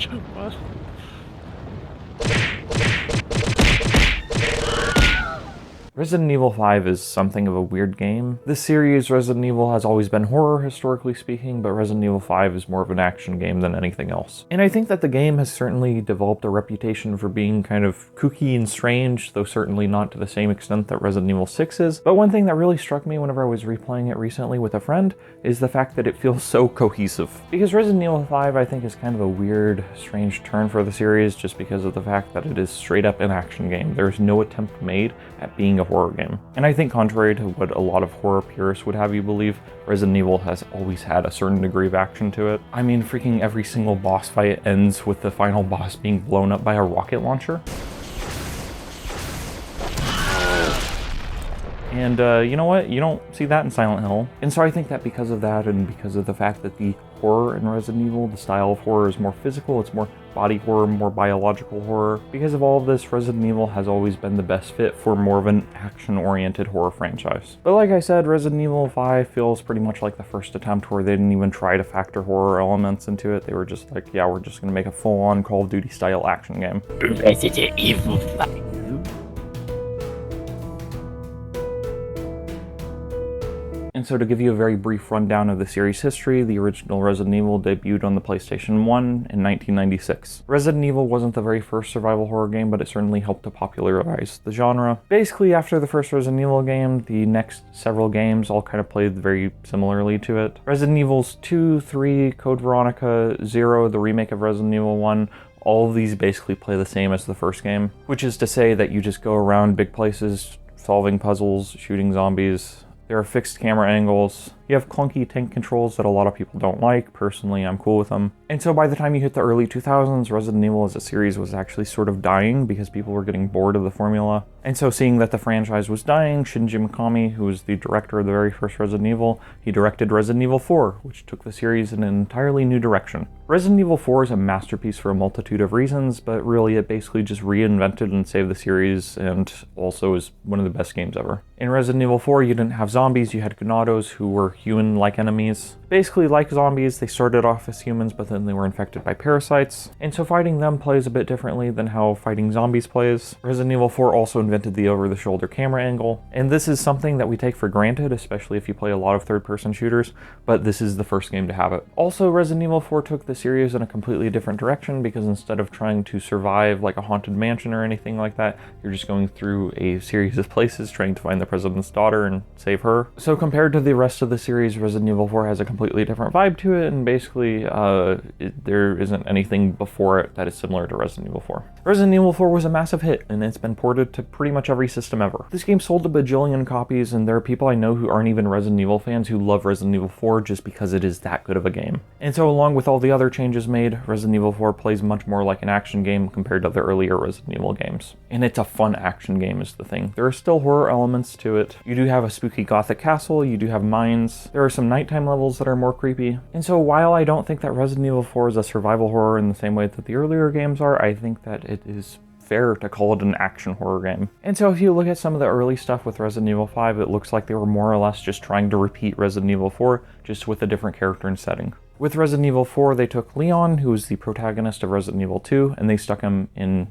What? Resident Evil 5 is something of a weird game. This series, Resident Evil, has always been horror, historically speaking, but Resident Evil 5 is more of an action game than anything else. And I think that the game has certainly developed a reputation for being kind of kooky and strange, though certainly not to the same extent that Resident Evil 6 is. But one thing that really struck me whenever I was replaying it recently with a friend is the fact that it feels so cohesive. Because Resident Evil 5, I think, is kind of a weird, strange turn for the series just because of the fact that it is straight up an action game. There's no attempt made at being a horror game. And I think contrary to what a lot of horror purists would have you believe, Resident Evil has always had a certain degree of action to it. I mean, freaking every single boss fight ends with the final boss being blown up by a rocket launcher. And you know what? You don't see that in Silent Hill. And so I think that because of that, and because of the fact that the horror in Resident Evil, the style of horror is more physical, it's more body horror, more biological horror. Because of all of this, Resident Evil has always been the best fit for more of an action-oriented horror franchise. But like I said, Resident Evil 5 feels pretty much like the first attempt where they didn't even try to factor horror elements into it. They were just like, yeah, we're just gonna make a full-on Call of Duty style action game. Resident Evil 5. And so to give you a very brief rundown of the series history, the original Resident Evil debuted on the PlayStation 1 in 1996. Resident Evil wasn't the very first survival horror game, but it certainly helped to popularize the genre. Basically, after the first Resident Evil game, the next several games all kind of played very similarly to it. Resident Evils 2, 3, Code Veronica, 0, the remake of Resident Evil 1, all of these basically play the same as the first game, which is to say that you just go around big places, solving puzzles, shooting zombies. There are fixed camera angles. You have clunky tank controls that a lot of people don't like. Personally, I'm cool with them. And so by the time you hit the early 2000s, Resident Evil as a series was actually sort of dying because people were getting bored of the formula. And so seeing that the franchise was dying, Shinji Mikami, who was the director of the very first Resident Evil, he directed Resident Evil 4, which took the series in an entirely new direction. Resident Evil 4 is a masterpiece for a multitude of reasons, but really it basically just reinvented and saved the series, and also is one of the best games ever. In Resident Evil 4, you didn't have zombies, you had Ganados, who were human-like enemies. Basically, like zombies, they started off as humans, but then they were infected by parasites. And so fighting them plays a bit differently than how fighting zombies plays. Resident Evil 4 also invented the over-the-shoulder camera angle. And this is something that we take for granted, especially if you play a lot of third-person shooters, but this is the first game to have it. Also, Resident Evil 4 took the series in a completely different direction, because instead of trying to survive like a haunted mansion or anything like that, you're just going through a series of places trying to find the president's daughter and save her. So compared to the rest of the series, Resident Evil 4 has a completely different vibe to it, and basically there isn't anything before it that is similar to Resident Evil 4. Resident Evil 4 was a massive hit, and it's been ported to pretty much every system ever. This game sold a bajillion copies, and there are people I know who aren't even Resident Evil fans who love Resident Evil 4 just because it is that good of a game. And so along with all the other changes made, Resident Evil 4 plays much more like an action game compared to the earlier Resident Evil games. And it's a fun action game is the thing. There are still horror elements to it. You do have a spooky gothic castle, you do have mines, there are some nighttime levels that are more creepy. And so while I don't think that Resident Evil 4 is a survival horror in the same way that the earlier games are, I think that it is fair to call it an action horror game. And so if you look at some of the early stuff with Resident Evil 5, it looks like they were more or less just trying to repeat Resident Evil 4, just with a different character and setting. With Resident Evil 4, they took Leon, who was the protagonist of Resident Evil 2, and they stuck him in,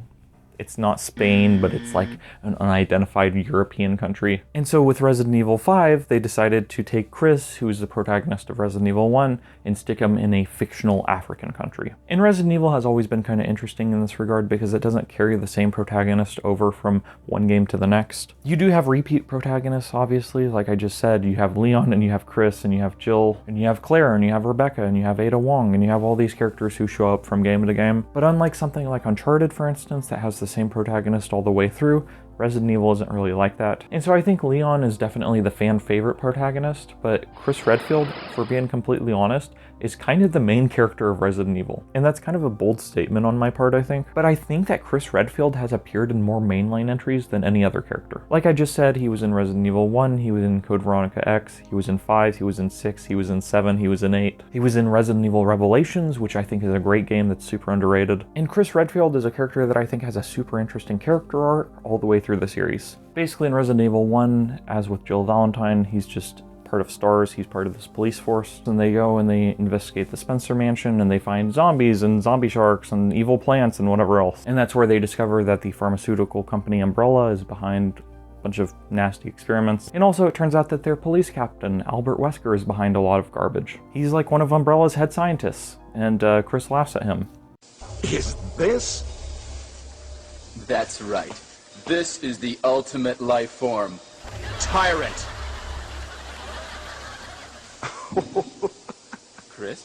it's not Spain, but it's like an unidentified European country. And so with Resident Evil 5, they decided to take Chris, who is the protagonist of Resident Evil 1, and stick him in a fictional African country. And Resident Evil has always been kind of interesting in this regard because it doesn't carry the same protagonist over from one game to the next. You do have repeat protagonists, obviously. Like I just said, you have Leon, and you have Chris, and you have Jill, and you have Claire, and you have Rebecca, and you have Ada Wong, and you have all these characters who show up from game to game. But unlike something like Uncharted, for instance, that has the same protagonist all the way through, Resident Evil isn't really like that. And so I think Leon is definitely the fan favorite protagonist, but Chris Redfield, for being completely honest, is kind of the main character of Resident Evil. And that's kind of a bold statement on my part, I think. But I think that Chris Redfield has appeared in more mainline entries than any other character. Like I just said, he was in Resident Evil 1, he was in Code Veronica X, he was in 5, he was in 6, he was in 7, he was in 8. He was in Resident Evil Revelations, which I think is a great game that's super underrated. And Chris Redfield is a character that I think has a super interesting character arc all the way through the series. Basically in Resident Evil 1, as with Jill Valentine, he's just part of STARS, he's part of this police force, and they go and they investigate the Spencer mansion, and they find zombies and zombie sharks and evil plants and whatever else. And that's where they discover that the pharmaceutical company Umbrella is behind a bunch of nasty experiments. And also it turns out that their police captain, Albert Wesker, is behind a lot of garbage. He's like one of Umbrella's head scientists, and Chris laughs at him. Is this? That's right. This is the ultimate life form. Tyrant! Chris?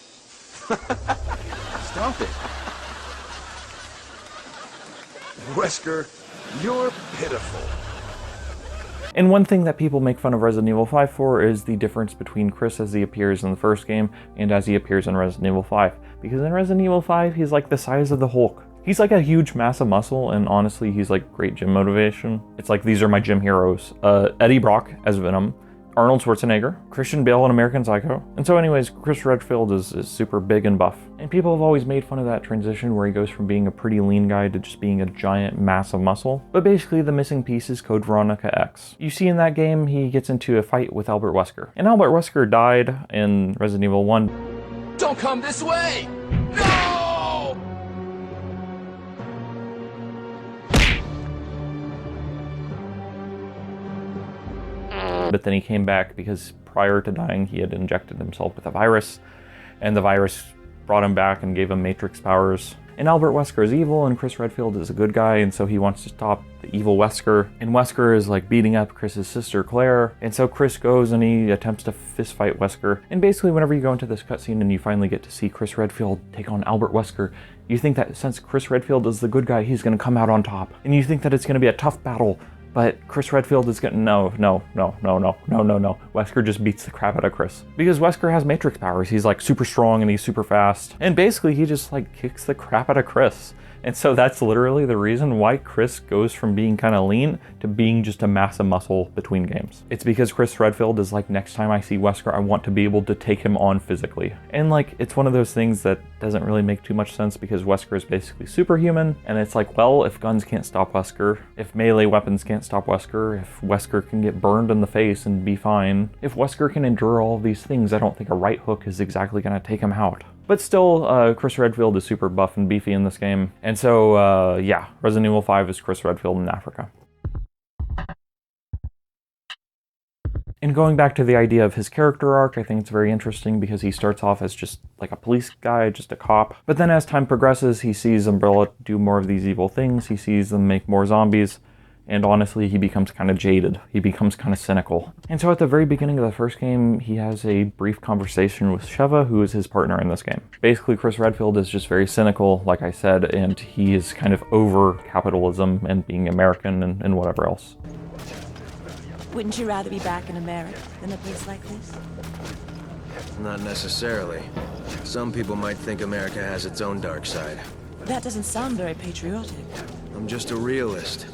Stop it. Wesker, you're pitiful. And one thing that people make fun of Resident Evil 5 for is the difference between Chris as he appears in the first game and as he appears in Resident Evil 5. Because in Resident Evil 5, he's like the size of the Hulk. He's like a huge mass of muscle, and honestly, he's like great gym motivation. It's like, these are my gym heroes. Eddie Brock as Venom, Arnold Schwarzenegger, Christian Bale in American Psycho. And so anyways, Chris Redfield is super big and buff. And people have always made fun of that transition where he goes from being a pretty lean guy to just being a giant mass of muscle. But basically the missing piece is Code Veronica X. You see in that game, he gets into a fight with Albert Wesker. And Albert Wesker died in Resident Evil 1. Don't come this way! No! But then he came back because prior to dying, he had injected himself with a virus, and the virus brought him back and gave him Matrix powers. And Albert Wesker is evil, and Chris Redfield is a good guy, and so he wants to stop the evil Wesker. And Wesker is like beating up Chris's sister Claire, and so Chris goes and he attempts to fistfight Wesker. And basically, whenever you go into this cutscene and you finally get to see Chris Redfield take on Albert Wesker, you think that since Chris Redfield is the good guy, he's gonna come out on top. And you think that it's gonna be a tough battle. But Chris Redfield is gonna, no. Wesker just beats the crap out of Chris. Because Wesker has Matrix powers. He's like super strong and he's super fast. And basically he just like kicks the crap out of Chris. And so that's literally the reason why Chris goes from being kind of lean to being just a mass of muscle between games. It's because Chris Redfield is like, next time I see Wesker, I want to be able to take him on physically. And like, it's one of those things that doesn't really make too much sense because Wesker is basically superhuman. And it's like, well, if guns can't stop Wesker, if melee weapons can't stop Wesker, if Wesker can get burned in the face and be fine, if Wesker can endure all of these things, I don't think a right hook is exactly gonna take him out. But still, Chris Redfield is super buff and beefy in this game. And so, yeah, Resident Evil 5 is Chris Redfield in Africa. And going back to the idea of his character arc, I think it's very interesting because he starts off as just like a police guy, just a cop. But then as time progresses, he sees Umbrella do more of these evil things. He sees them make more zombies. And honestly, he becomes kind of jaded. He becomes kind of cynical. And so at the very beginning of the first game, he has a brief conversation with Sheva, who is his partner in this game. Basically, Chris Redfield is just very cynical, like I said, and he is kind of over capitalism and being American and whatever else. Wouldn't you rather be back in America than a place like this? Not necessarily. Some people might think America has its own dark side. That doesn't sound very patriotic. I'm just a realist.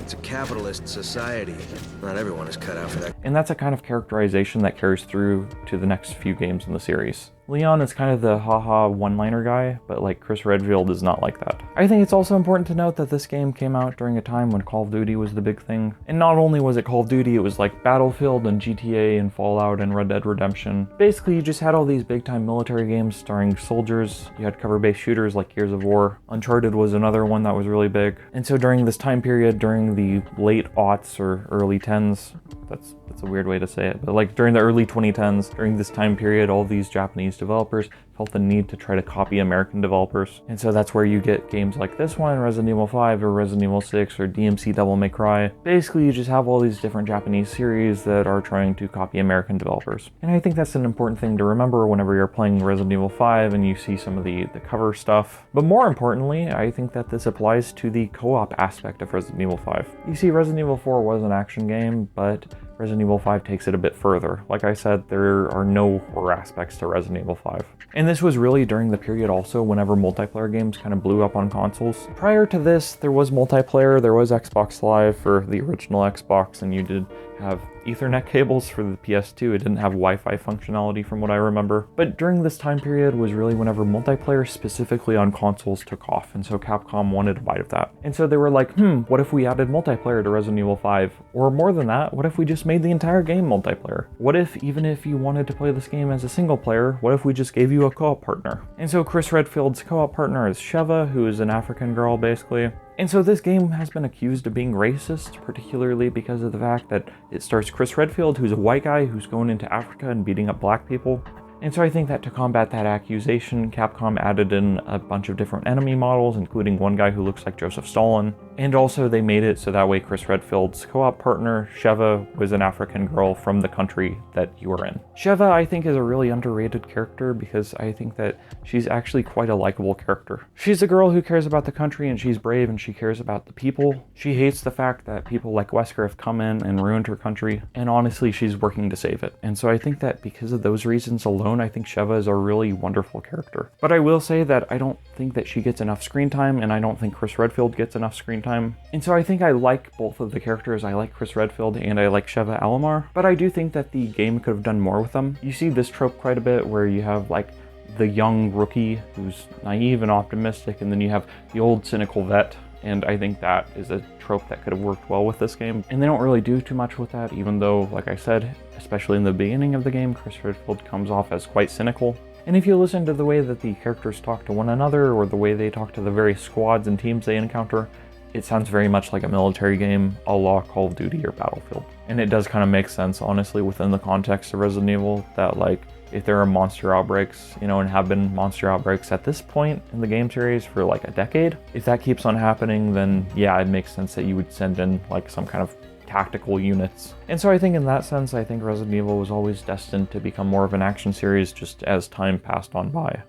It's a capitalist society. Not everyone is cut out for that. And that's a kind of characterization that carries through to the next few games in the series. Leon is kind of the haha one-liner guy, but like Chris Redfield is not like that. I think it's also important to note that this game came out during a time when Call of Duty was the big thing. And not only was it Call of Duty, it was like Battlefield and GTA and Fallout and Red Dead Redemption. Basically, you just had all these big-time military games starring soldiers. You had cover-based shooters like Gears of War. Uncharted was another one that was really big. And so during this time period, during the late aughts or early 10s, that's a weird way to say it, but like during the early 2010s, during this time period, all these Japanese developers felt the need to try to copy American developers. And so that's where you get games like this one, Resident Evil 5 or Resident Evil 6 or DMC Devil May Cry. Basically, you just have all these different Japanese series that are trying to copy American developers. And I think that's an important thing to remember whenever you're playing Resident Evil 5 and you see some of the cover stuff. But more importantly, I think that this applies to the co-op aspect of Resident Evil 5. You see, Resident Evil 4 was an action game, but Resident Evil 5 takes it a bit further. Like I said, there are no horror aspects to Resident Evil 5. And this was really during the period also whenever multiplayer games kind of blew up on consoles. Prior to this, there was multiplayer, there was Xbox Live for the original Xbox, and you did have Ethernet cables for the PS2. It didn't have Wi-Fi functionality from what I remember. But during this time period was really whenever multiplayer specifically on consoles took off, and so Capcom wanted a bite of that. And so they were like, what if we added multiplayer to Resident Evil 5? Or more than that, what if we just made the entire game multiplayer? What if, even if you wanted to play this game as a single player, what if we just gave you a co-op partner? And so Chris Redfield's co-op partner is Sheva, who is an African girl, basically. And so this game has been accused of being racist, particularly because of the fact that it stars Chris Redfield, who's a white guy who's going into Africa and beating up black people. And so I think that to combat that accusation, Capcom added in a bunch of different enemy models, including one guy who looks like Joseph Stalin. And also they made it so that way Chris Redfield's co-op partner, Sheva, was an African girl from the country that you were in. Sheva, I think, is a really underrated character because I think that she's actually quite a likable character. She's a girl who cares about the country, and she's brave, and she cares about the people. She hates the fact that people like Wesker have come in and ruined her country, and honestly, she's working to save it. And so I think that because of those reasons alone, I think Sheva is a really wonderful character. But I will say that I don't think that she gets enough screen time, and I don't think Chris Redfield gets enough screen time. And so I think I like both of the characters. I like Chris Redfield and I like Sheva Alomar, but I do think that the game could have done more with them. You see this trope quite a bit where you have like the young rookie who's naive and optimistic, and then you have the old cynical vet. And I think that is a trope that could have worked well with this game. And they don't really do too much with that, even though, like I said, especially in the beginning of the game, Chris Redfield comes off as quite cynical. And if you listen to the way that the characters talk to one another, or the way they talk to the various squads and teams they encounter, it sounds very much like a military game, a la Call of Duty or Battlefield. And it does kind of make sense, honestly, within the context of Resident Evil, that like, if there are monster outbreaks, you know, and have been monster outbreaks at this point in the game series for like a decade, if that keeps on happening, then yeah, it makes sense that you would send in like some kind of tactical units. And so I think in that sense, I think Resident Evil was always destined to become more of an action series just as time passed on by.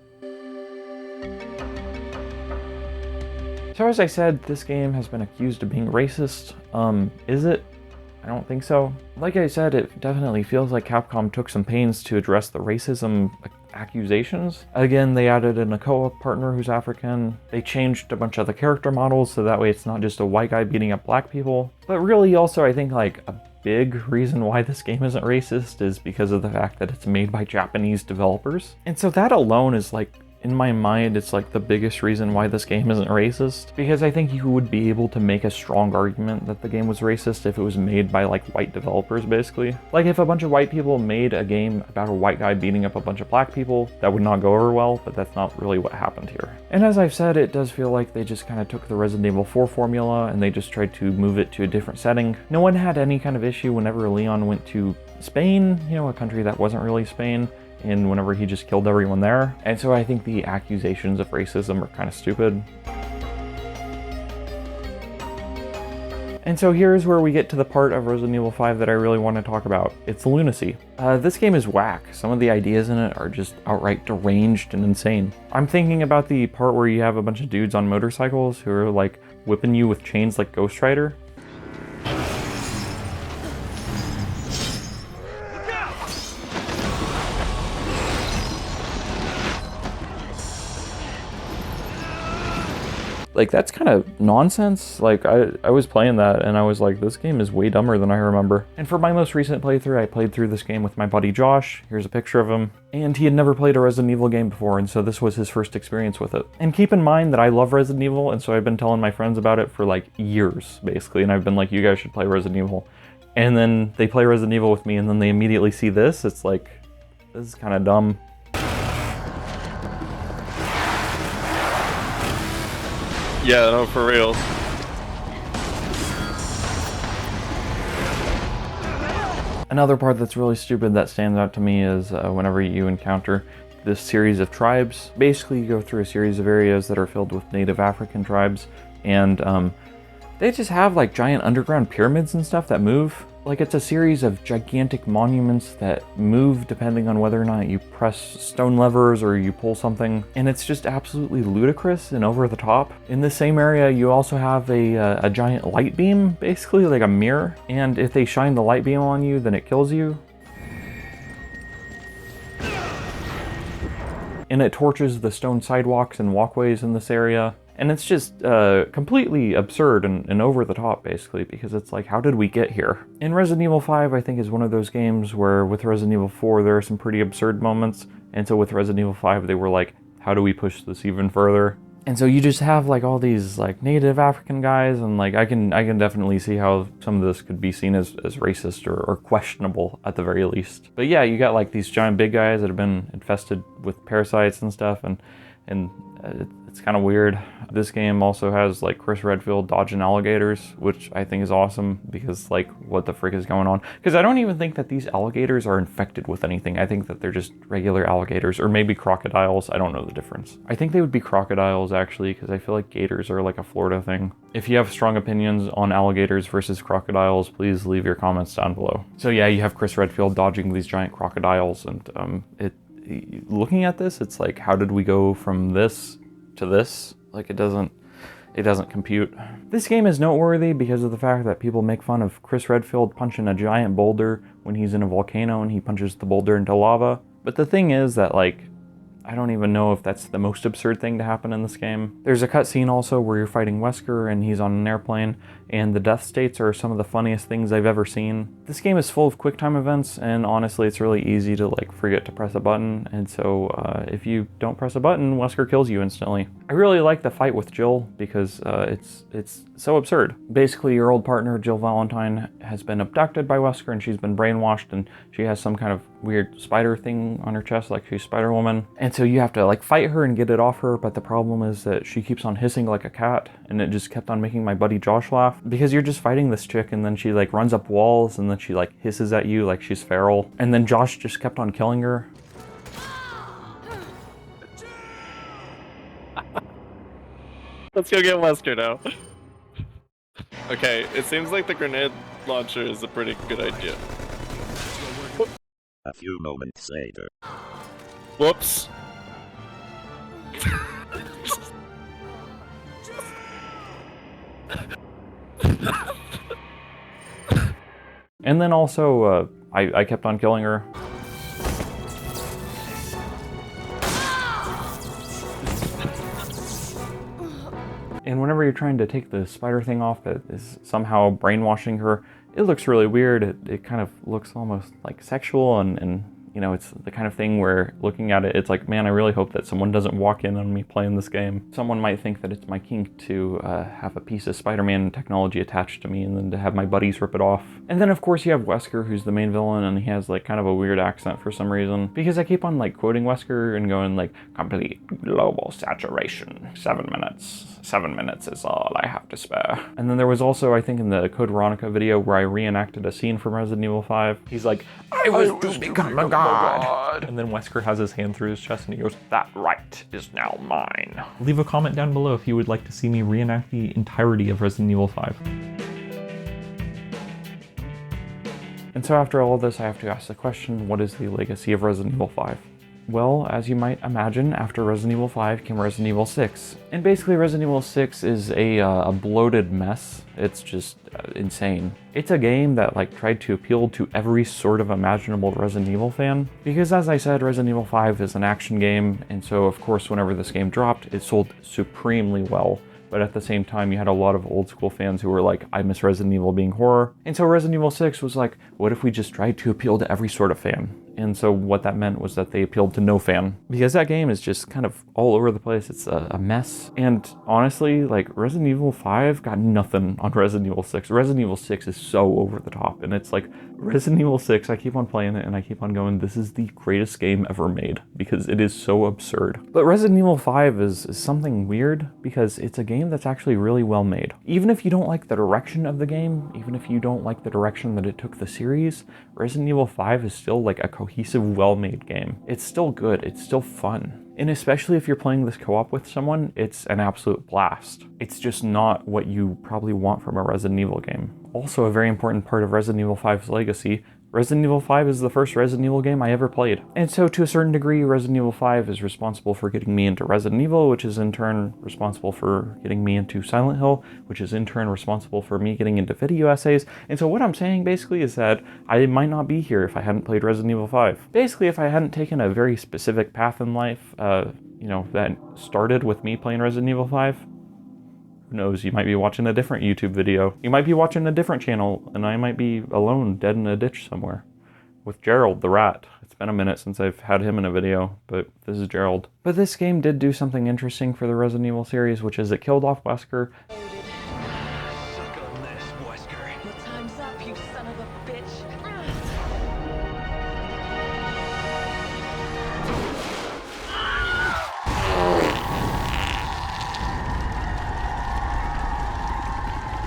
So as I said, this game has been accused of being racist. Is it? I don't think so. Like I said, it definitely feels like Capcom took some pains to address the racism accusations. Again, they added in a co-op partner who's African. They changed a bunch of the character models so that way it's not just a white guy beating up black people. But really also I think like a big reason why this game isn't racist is because of the fact that it's made by Japanese developers. And so that alone is like, in my mind, it's like the biggest reason why this game isn't racist, because I think you would be able to make a strong argument that the game was racist if it was made by like white developers, basically. Like if a bunch of white people made a game about a white guy beating up a bunch of black people, that would not go over well, but that's not really what happened here. And as I've said, it does feel like they just kind of took the Resident Evil 4 formula and they just tried to move it to a different setting. No one had any kind of issue whenever Leon went to Spain, you know, a country that wasn't really Spain, and whenever he just killed everyone there. And so I think the accusations of racism are kind of stupid. And so here's where we get to the part of Resident Evil 5 that I really want to talk about. It's lunacy. This game is whack. Some of the ideas in it are just outright deranged and insane. I'm thinking about the part where you have a bunch of dudes on motorcycles who are like whipping you with chains like Ghost Rider. Like, that's kind of nonsense. Like, I was playing that and I was like, this game is way dumber than I remember. And for my most recent playthrough, I played through this game with my buddy Josh. Here's a picture of him. And he had never played a Resident Evil game before, and so this was his first experience with it. And keep in mind that I love Resident Evil, and so I've been telling my friends about it for like years, basically. And I've been like, you guys should play Resident Evil. And then they play Resident Evil with me, and then they immediately see this. It's like, this is kind of dumb. Yeah, no, for real. Another part that's really stupid that stands out to me is whenever you encounter this series of tribes. Basically, you go through a series of areas that are filled with native African tribes, and they just have like giant underground pyramids and stuff that move. Like, it's a series of gigantic monuments that move depending on whether or not you press stone levers or you pull something. And it's just absolutely ludicrous and over the top. In the same area, you also have a giant light beam, basically like a mirror. And if they shine the light beam on you, then it kills you. And it torches the stone sidewalks and walkways in this area. And it's just completely absurd and over the top, basically, because it's like, how did we get here? And Resident Evil 5, I think, is one of those games where with Resident Evil 4, there are some pretty absurd moments. And so with Resident Evil 5, they were like, how do we push this even further? And so you just have like all these like native African guys, and like I can definitely see how some of this could be seen as racist or questionable at the very least. But yeah, you got like these giant big guys that have been infested with parasites and stuff, and it's kind of weird. This game also has like Chris Redfield dodging alligators, which I think is awesome because like what the frick is going on? Because I don't even think that these alligators are infected with anything. I think that they're just regular alligators, or maybe crocodiles. I don't know the difference. I think they would be crocodiles actually, because I feel like gators are like a Florida thing. If you have strong opinions on alligators versus crocodiles, please leave your comments down below. So yeah, you have Chris Redfield dodging these giant crocodiles, and looking at this, it's like, how did we go from this to this? Like it doesn't compute. This game is noteworthy because of the fact that people make fun of Chris Redfield punching a giant boulder when he's in a volcano and he punches the boulder into lava. But the thing is that like, I don't even know if that's the most absurd thing to happen in this game. There's a cutscene also where you're fighting Wesker and he's on an airplane, and the death states are some of the funniest things I've ever seen. This game is full of quick time events, and honestly it's really easy to like forget to press a button, and so if you don't press a button, Wesker kills you instantly. I really like the fight with Jill because it's so absurd. Basically, your old partner Jill Valentine has been abducted by Wesker, and she's been brainwashed, and she has some kind of weird spider thing on her chest, like she's Spider-Woman. And so you have to like fight her and get it off her, but the problem is that she keeps on hissing like a cat, and it just kept on making my buddy Josh laugh, because you're just fighting this chick and then she like runs up walls and then she like hisses at you like she's feral, and then Josh just kept on killing her. Let's go get Wesker now. Okay, it seems like the grenade launcher is a pretty good idea. A few moments later. Whoops. And then also, I kept on killing her. And whenever you're trying to take the spider thing off that is somehow brainwashing her, it looks really weird. It kind of looks almost like sexual, and you know, it's the kind of thing where looking at it, it's like, man, I really hope that someone doesn't walk in on me playing this game. Someone might think that it's my kink to have a piece of Spider-Man technology attached to me and then to have my buddies rip it off. And then of course you have Wesker, who's the main villain, and he has like kind of a weird accent for some reason. Because I keep on like quoting Wesker and going like, complete global saturation, 7 minutes. 7 minutes is all I have to spare. And then there was also, I think in the Code Veronica video where I reenacted a scene from Resident Evil 5. He's like, I was to become a god. And then Wesker has his hand through his chest and he goes, that right is now mine. Leave a comment down below if you would like to see me reenact the entirety of Resident Evil 5. And so after all of this, I have to ask the question, what is the legacy of Resident Evil 5? Well, as you might imagine, after Resident Evil 5 came Resident Evil 6. And basically Resident Evil 6 is a bloated mess. It's just insane. It's a game that like tried to appeal to every sort of imaginable Resident Evil fan. Because as I said, Resident Evil 5 is an action game, and so of course whenever this game dropped, it sold supremely well. But at the same time, you had a lot of old school fans who were like, I miss Resident Evil being horror. And so Resident Evil 6 was like, what if we just tried to appeal to every sort of fan? And so what that meant was that they appealed to no fan. Because that game is just kind of all over the place. It's a mess. And honestly, like Resident Evil 5 got nothing on Resident Evil 6. Resident Evil 6 is so over the top. And it's like, Resident Evil 6, I keep on playing it and I keep on going, this is the greatest game ever made. Because it is so absurd. But Resident Evil 5 is something weird because it's a game that's actually really well made. Even if you don't like the direction of the game, even if you don't like the direction that it took the series, Resident Evil 5 is still like a cohesive, well-made game. It's still good, it's still fun. And especially if you're playing this co-op with someone, it's an absolute blast. It's just not what you probably want from a Resident Evil game. Also, a very important part of Resident Evil 5's legacy, Resident Evil 5 is the first Resident Evil game I ever played. And so to a certain degree, Resident Evil 5 is responsible for getting me into Resident Evil, which is in turn responsible for getting me into Silent Hill, which is in turn responsible for me getting into video essays. And so what I'm saying basically is that I might not be here if I hadn't played Resident Evil 5. Basically, if I hadn't taken a very specific path in life, you know, that started with me playing Resident Evil 5, Who knows, you might be watching a different YouTube video. You might be watching a different channel, and I might be alone, dead in a ditch somewhere. With Gerald, the rat. It's been a minute since I've had him in a video, but this is Gerald. But this game did do something interesting for the Resident Evil series, which is it killed off Wesker. Time's up, you son of a bitch.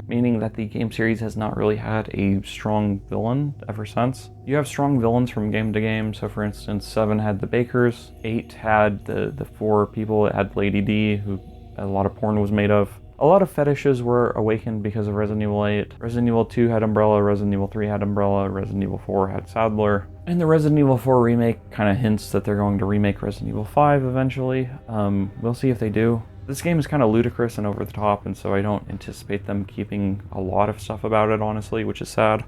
Meaning that the game series has not really had a strong villain ever since. You have strong villains from game to game, so for instance 7 had the Bakers, 8 had the 4 people, it had Lady D, who a lot of porn was made of. A lot of fetishes were awakened because of Resident Evil 8. Resident Evil 2 had Umbrella, Resident Evil 3 had Umbrella, Resident Evil 4 had Sadler. And the Resident Evil 4 remake kind of hints that they're going to remake Resident Evil 5 eventually. We'll see if they do. This game is kind of ludicrous and over the top, and so I don't anticipate them keeping a lot of stuff about it, honestly, which is sad.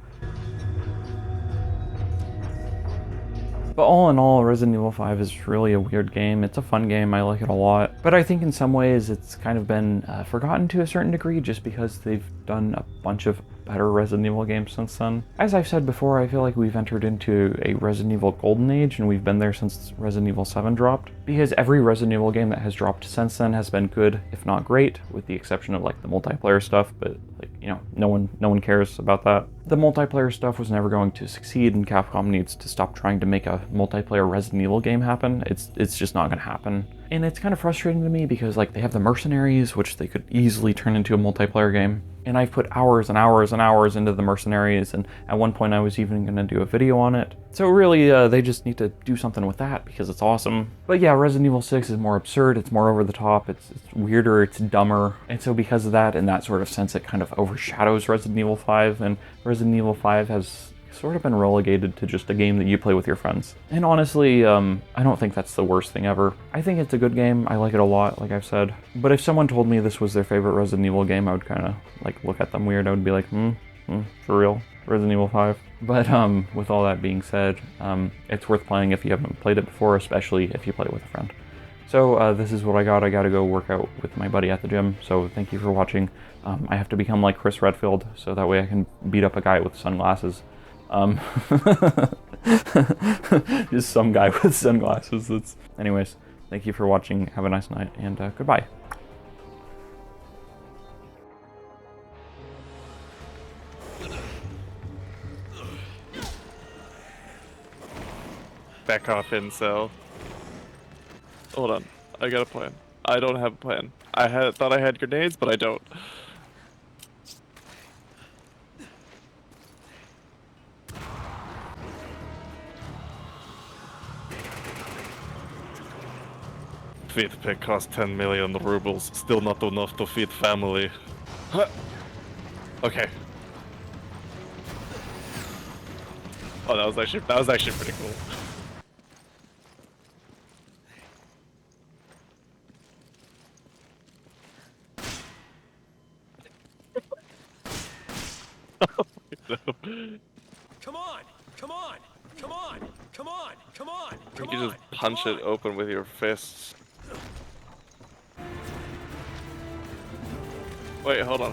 But all in all, Resident Evil 5 is really a weird game. It's a fun game, I like it a lot. But I think in some ways it's kind of been forgotten to a certain degree just because they've done a bunch of better Resident Evil games since then. As I've said before, I feel like we've entered into a Resident Evil golden age, and we've been there since Resident Evil 7 dropped. Because every Resident Evil game that has dropped since then has been good, if not great, with the exception of like the multiplayer stuff, but like, you know, no one cares about that. The multiplayer stuff was never going to succeed, and Capcom needs to stop trying to make a multiplayer Resident Evil game happen. It's just not gonna happen. And it's kind of frustrating to me because like they have the Mercenaries, which they could easily turn into a multiplayer game. And I've put hours and hours and hours into the Mercenaries, and at one point I was even going to do a video on it. So really, they just need to do something with that because it's awesome. But yeah, Resident Evil 6 is more absurd, it's more over the top, it's weirder, it's dumber. And so because of that, in that sort of sense, it kind of overshadows Resident Evil 5, and Resident Evil 5 has sort of been relegated to just a game that you play with your friends. And honestly, I don't think that's the worst thing ever. I think it's a good game, I like it a lot, like I've said. But if someone told me this was their favorite Resident Evil game, I would kind of like look at them weird. I would be like, for real? Resident Evil 5? But with all that being said, it's worth playing if you haven't played it before, especially if you play it with a friend. So this is what I got. I gotta go work out with my buddy at the gym, so thank you for watching. I have to become like Chris Redfield, so that way I can beat up a guy with sunglasses. Just some guy with sunglasses. Anyways, thank you for watching, have a nice night, and goodbye. Back off, incel. Hold on, I got a plan. I don't have a plan. I thought I had grenades, but I don't. Feed pig cost 10 million rubles, still not enough to feed family. Huh. Okay. Oh, that was actually pretty cool. No. Come on! Come on! Come on! Come on! Come on! You can just punch it open with your fists. Wait, hold on.